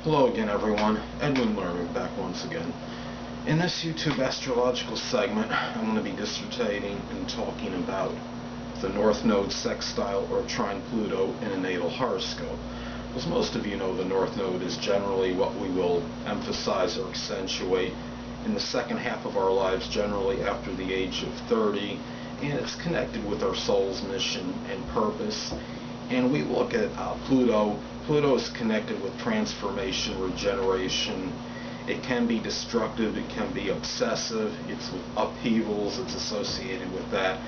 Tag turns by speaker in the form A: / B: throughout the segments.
A: Hello again, everyone. Edwin Learnard back once again. In this YouTube astrological segment, I'm going to be dissertating and talking about the North Node sextile or Trine Pluto in a natal horoscope. As most of you know, the North Node is generally what we will emphasize or accentuate in the second half of our lives, generally after the age of 30, and it's connected with our soul's mission and purpose. And we look at Pluto. Pluto is connected with transformation, regeneration. It can be destructive, it can be obsessive, it's with upheavals, it's associated with that,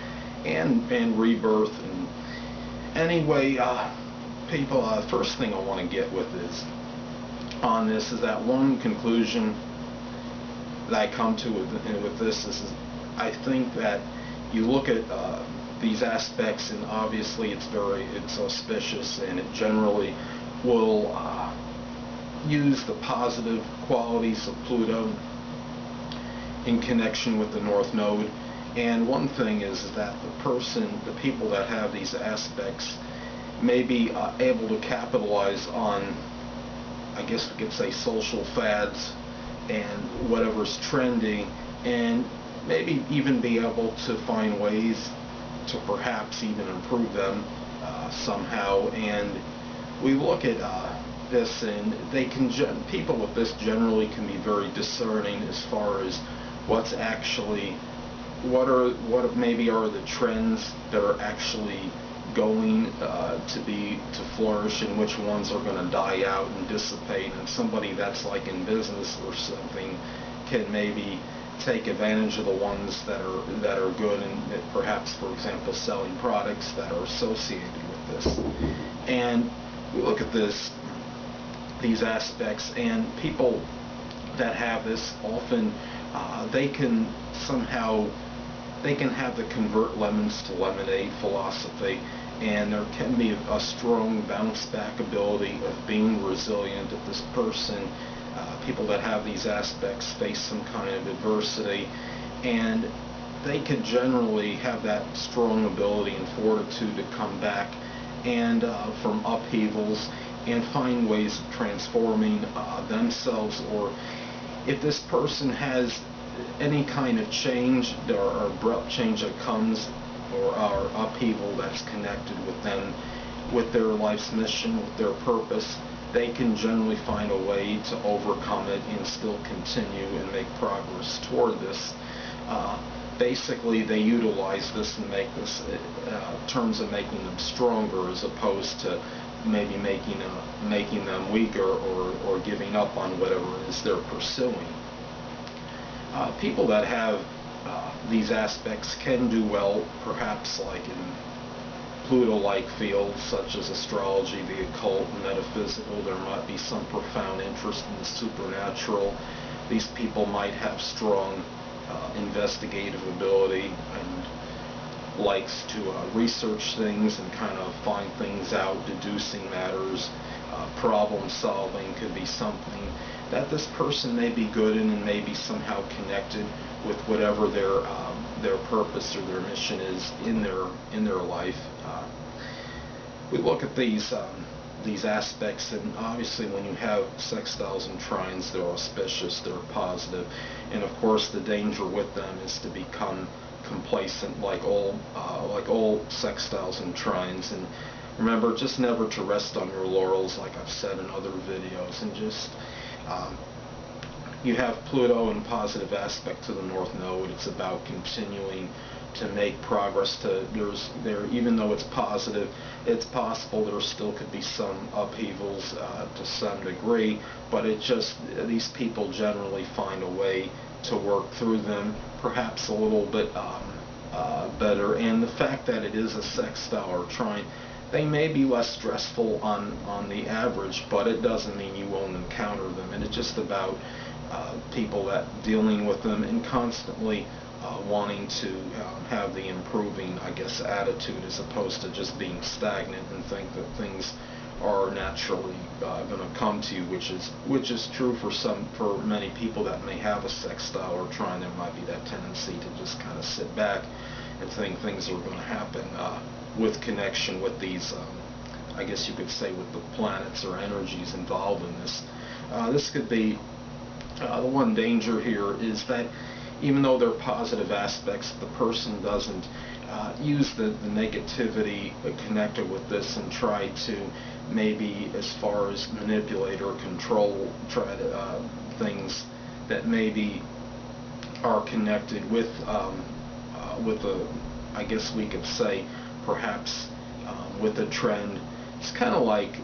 A: and rebirth. And anyway, people, first thing I want to get with on this is that one conclusion that I come to with this is I think that you look at these aspects, and obviously it's auspicious, and it generally will use the positive qualities of Pluto in connection with the North Node. And one thing is that the people that have these aspects may be able to capitalize on, I guess we could say, social fads and whatever's trending, and maybe even be able to find ways to perhaps even improve them somehow. And we look at this, and people with this generally can be very discerning as far as what maybe are the trends that are actually going to flourish, and which ones are going to die out and dissipate. And somebody that's like in business or something can maybe take advantage of the ones that are good, and perhaps, for example, selling products that are associated with this. And we look at these aspects, and people that have this often they can have the convert lemons to lemonade philosophy, and there can be a strong bounce back ability of being resilient. If this person, people that have these aspects, face some kind of adversity, and they can generally have that strong ability and fortitude to come back and from upheavals and find ways of transforming themselves. Or if this person has any kind of change or abrupt change that comes, or upheaval that's connected with them, with their life's mission, with their purpose, they can generally find a way to overcome it and still continue and make progress toward this. Basically, they utilize this and make this terms of making them stronger, as opposed to maybe making them weaker or giving up on whatever it is they're pursuing. People that have these aspects can do well, perhaps like in Pluto-like fields such as astrology, the occult, metaphysical. There might be some profound interest in the supernatural. These people might have strong investigative ability and likes to research things and kind of find things out, deducing matters. Problem solving could be something that this person may be good in, and may be somehow connected with whatever their purpose or their mission is in their life. We look at these aspects, and obviously when you have sextiles and trines, they're auspicious, they're positive, and of course the danger with them is to become complacent, like all sextiles and trines. And remember, just never to rest on your laurels, like I've said in other videos, and just you have Pluto in positive aspect to the North Node. It's about continuing to make progress. Even though it's positive, it's possible there still could be some upheavals to some degree, but these people generally find a way to work through them, perhaps a little bit better. And the fact that it is a sextile or trine, they may be less stressful on the average, but it doesn't mean you won't encounter them. And it's just about people that dealing with them and constantly wanting to have the improving, I guess, attitude, as opposed to just being stagnant and think that things are naturally going to come to you, which is true for many people that may have a sextile or trine. There might be that tendency to just kind of sit back and think things are going to happen with connection with these I guess you could say, with the planets or energies involved in this. This could be the one danger here is that even though there are positive aspects, the person doesn't use the negativity connected with this and try to maybe, as far as manipulate or control, try to things that maybe are connected with a, I guess we could say, perhaps with a trend. It's kind of like,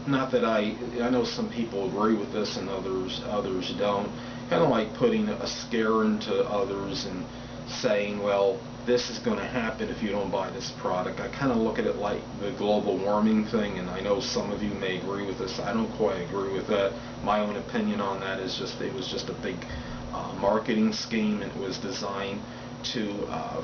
A: not that I know some people agree with this and others don't, kind of like putting a scare into others and saying, well, this is going to happen if you don't buy this product. I kind of look at it like the global warming thing, and I know some of you may agree with this. I don't quite agree with that. My own opinion on that is just it was just a big marketing scheme, and it was designed to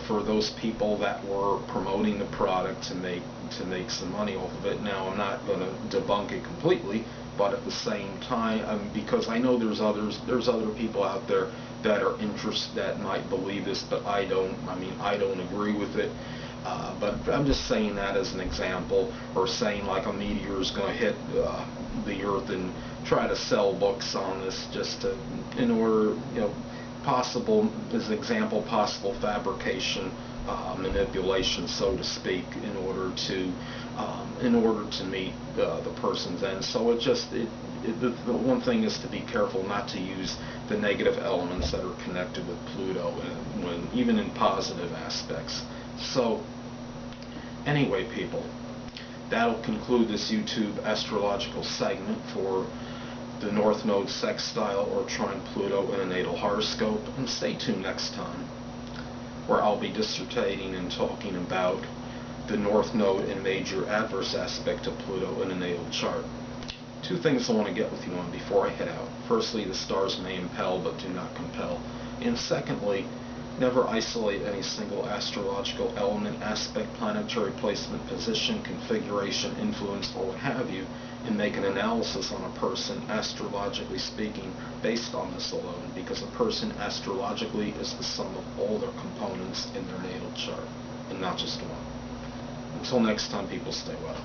A: for those people that were promoting the product to make some money off of it. Now, I'm not going to debunk it completely, but at the same time, because I know there's other people out there that are interested, that might believe this, but I don't. I mean, I don't agree with it. But I'm just saying that as an example, or saying like a meteor is going to hit the Earth and try to sell books on this, just to, in order, possible, as an example, possible fabrication, manipulation, so to speak, in order to meet the person's end. So the one thing is to be careful not to use the negative elements that are connected with Pluto, when even in positive aspects. So anyway, people, that'll conclude this YouTube astrological segment for the North Node sextile or trine Pluto in a natal horoscope, and stay tuned next time, where I'll be dissertating and talking about the North Node and major adverse aspect of Pluto in a natal chart. Two things I want to get with you on before I head out. Firstly, the stars may impel but do not compel. And secondly, never isolate any single astrological element, aspect, planetary placement, position, configuration, influence, or what have you, and make an analysis on a person, astrologically speaking, based on this alone, because a person astrologically is the sum of all their components in their natal chart, and not just one. Until next time, people, stay well.